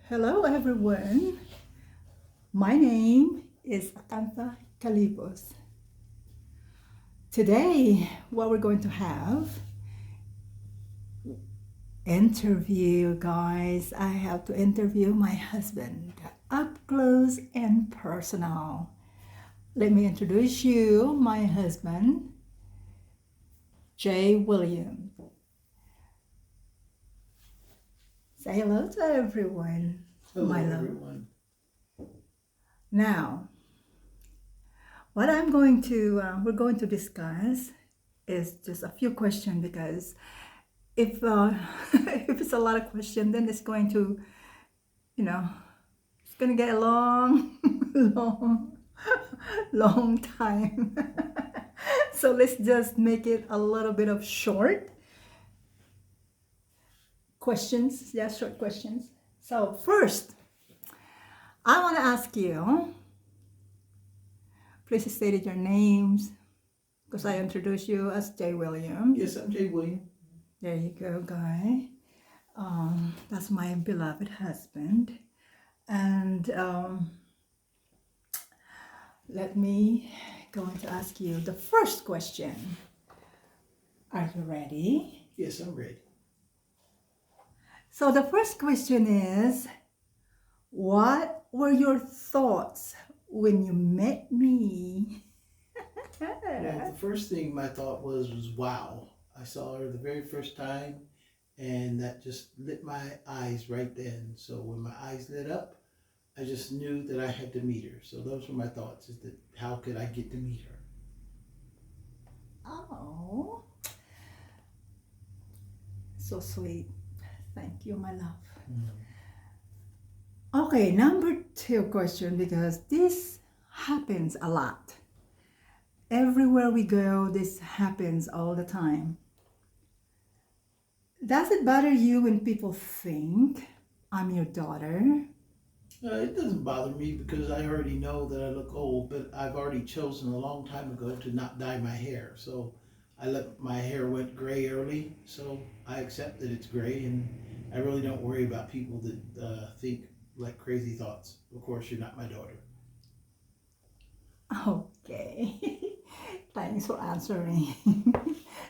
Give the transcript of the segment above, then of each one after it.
Hello everyone, my name is Akanta Kalipos. Today, what we're going to have interview, guys. I have to interview my husband up close and personal. Let me introduce you, my husband, JWilliam. Say hello to everyone. Hello, my love. everyone. Now, what we're going to discuss is just a few questions because if if it's a lot of questions, then it's going to, you know, it's going to get a long, long time. So let's just make it a little bit of short questions. Yeah, short questions. So first, I want to ask you, please state your names because I introduced you as JWilliam. Yes, I'm JWilliam. There you go, guy. That's my beloved husband. And let me going to ask you the first question. Are you ready? Yes, I'm ready. So the first question is, what were your thoughts when you met me? Well, the first thing my thought was wow. I saw her the very first time, and that just lit my eyes right then. So when my eyes lit up, I just knew that I had to meet her. So those were my thoughts, is that how could I get to meet her? Oh, so sweet. Thank you, my love. Okay, number two question, because this happens a lot. Everywhere we go, this happens all the time. Does it bother you when people think I'm your daughter? It doesn't bother me because I already know that I look old, but I've already chosen a long time ago to not dye my hair. So I let my hair went gray early, so I accept that it's gray, and I really don't worry about people that think like crazy thoughts. Of course, you're not my daughter. Okay, thanks for answering.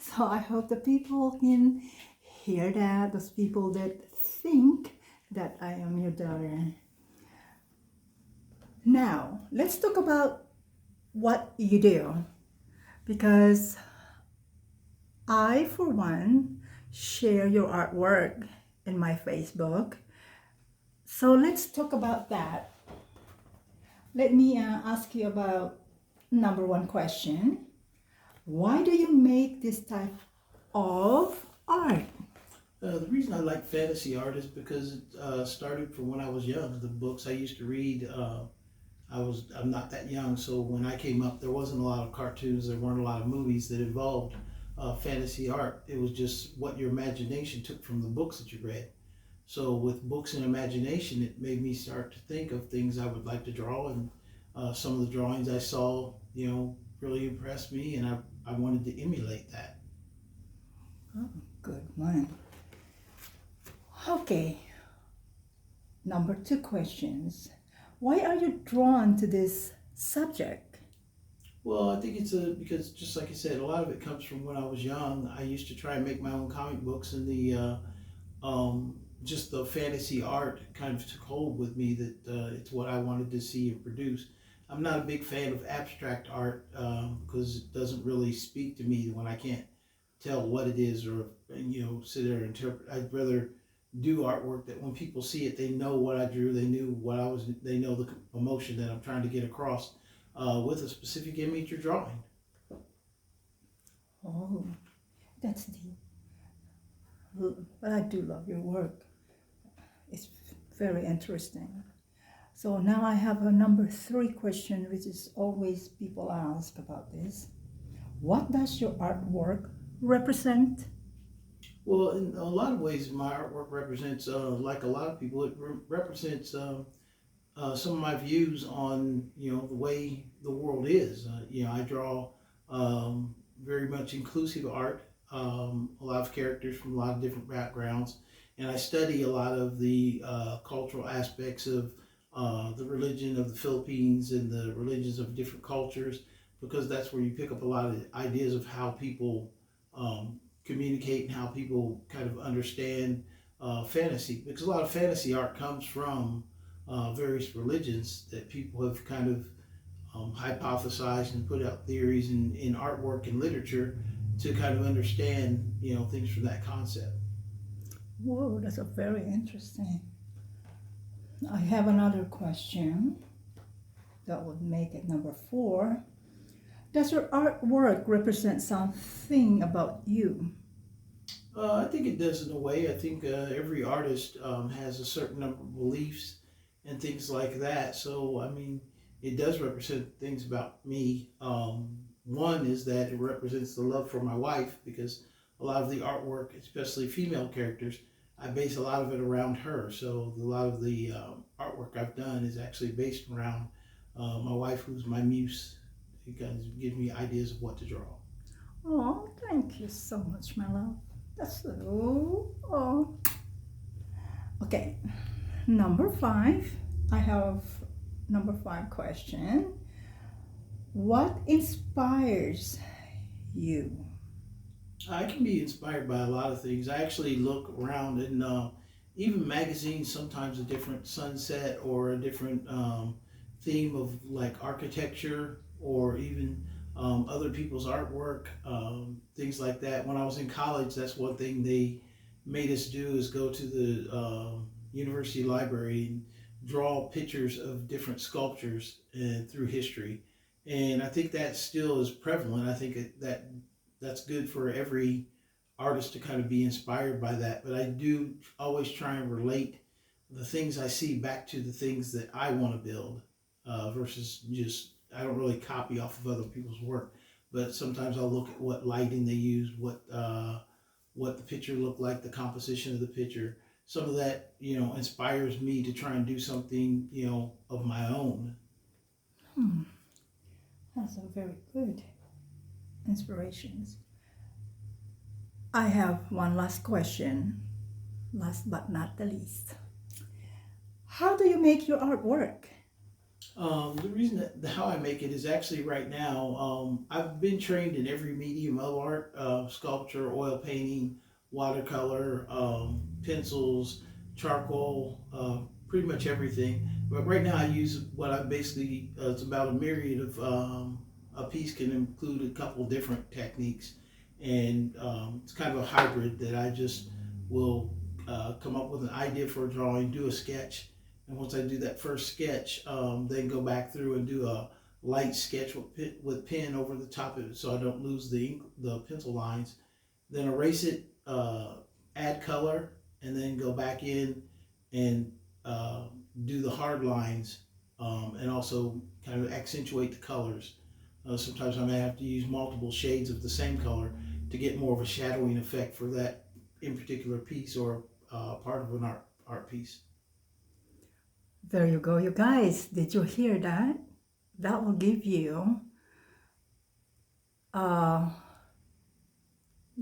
So I hope the people can hear that, those people that think that I am your daughter. Now, let's talk about what you do, because I, for one, share your artwork in my Facebook. So let's talk about that. Let me ask you about number one question. Why do you make this type of art? The reason I like fantasy art is because it started from when I was young. The books I used to read, I'm not that young, so when I came up, there wasn't a lot of cartoons, there weren't a lot of movies that involved fantasy art. It was just what your imagination took from the books that you read. So with books and imagination, it made me start to think of things I would like to draw, and some of the drawings I saw, really impressed me, and I wanted to emulate that. Oh, good one. Okay, number two questions. Why are you drawn to this subject? Well, I think it's because just like I said, a lot of it comes from when I was young. I used to try and make my own comic books, and just the fantasy art kind of took hold with me that it's what I wanted to see and produce. I'm not a big fan of abstract art because it doesn't really speak to me when I can't tell what it is, or sit there and interpret. I'd rather do artwork that when people see it, they know what I drew, they knew what I was, they know the emotion that I'm trying to get across with a specific image or drawing. Oh, that's deep. But I do love your work. It's very interesting. So now I have a number three question, which is always people ask about this. What does your artwork represent? Well, in a lot of ways, my artwork represents, like a lot of people, it represents some of my views on, the way the world is. I draw very much inclusive art, a lot of characters from a lot of different backgrounds, and I study a lot of the cultural aspects of the religion of the Philippines and the religions of different cultures, because that's where you pick up a lot of ideas of how people communicate and how people kind of understand fantasy, because a lot of fantasy art comes from various religions that people have kind of hypothesized and put out theories in artwork and literature to kind of understand, things from that concept. Whoa, that's a very interesting. I have another question that would make it number 4. Does your artwork represent something about you? I think it does in a way. I think every artist has a certain number of beliefs and things like that. So, I mean, it does represent things about me. One is that it represents the love for my wife, because a lot of the artwork, especially female characters, I base a lot of it around her. So a lot of the artwork I've done is actually based around my wife, who's my muse. It kind of gives me ideas of what to draw. Oh, thank you so much, my love. That's so. Oh. Okay, number 5. I have number 5 question. What inspires you? I can be inspired by a lot of things. I actually look around and even magazines, sometimes a different sunset or a different theme of like architecture, or even other people's artwork, things like that. When I was in college, that's one thing they made us do, is go to the university library and draw pictures of different sculptures and through history. And I think that still is prevalent. I think that's good for every artist to kind of be inspired by that. But I do always try and relate the things I see back to the things that I want to build, versus just, I don't really copy off of other people's work. But sometimes I'll look at what lighting they use, what the picture looked like, the composition of the picture. Some of that, inspires me to try and do something, of my own. That's a very good inspirations. I have one last question, last but not the least. How do you make your artwork? The reason that how I make it is actually right now, I've been trained in every medium of art, sculpture, oil painting, watercolor, pencils, charcoal, pretty much everything. But right now I use what I basically, it's about a myriad of, a piece can include a couple different techniques. And it's kind of a hybrid that I just will come up with an idea for a drawing, do a sketch. And once I do that first sketch, then go back through and do a light sketch with pen over the top of it, so I don't lose the pencil lines. Then erase it, add color, and then go back in and do the hard lines, and also kind of accentuate the colors. Sometimes I may have to use multiple shades of the same color to get more of a shadowing effect for that in particular piece, or part of an art piece. There you go, you guys. Did you hear that? That will give you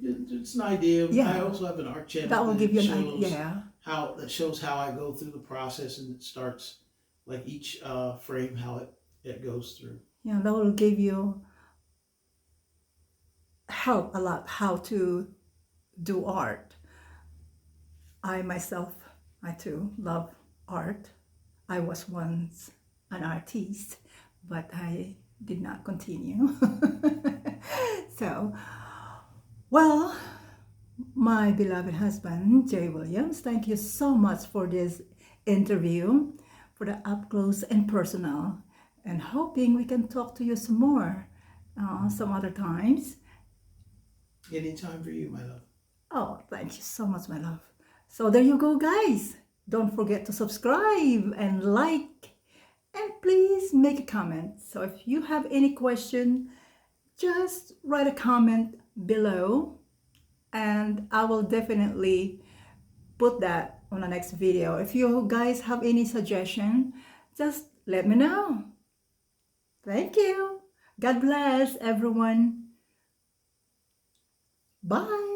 it's an idea. Yeah. I also have an art channel that will give you an shows idea. that shows how I go through the process, and it starts like each frame, how it goes through. Yeah, that will give you help a lot how to do art. I myself, I too love art. I was once an artist, but I did not continue. So, well, my beloved husband, J. Williams, thank you so much for this interview, for the up close and personal, and hoping we can talk to you some more some other times. Anytime for you, my love. Oh, thank you so much, my love. So there you go, guys. Don't forget to subscribe and like, and please make a comment. So if you have any question, just write a comment below, and I will definitely put that on the next video. If you guys have any suggestion, just let me know. Thank you. God bless everyone. Bye.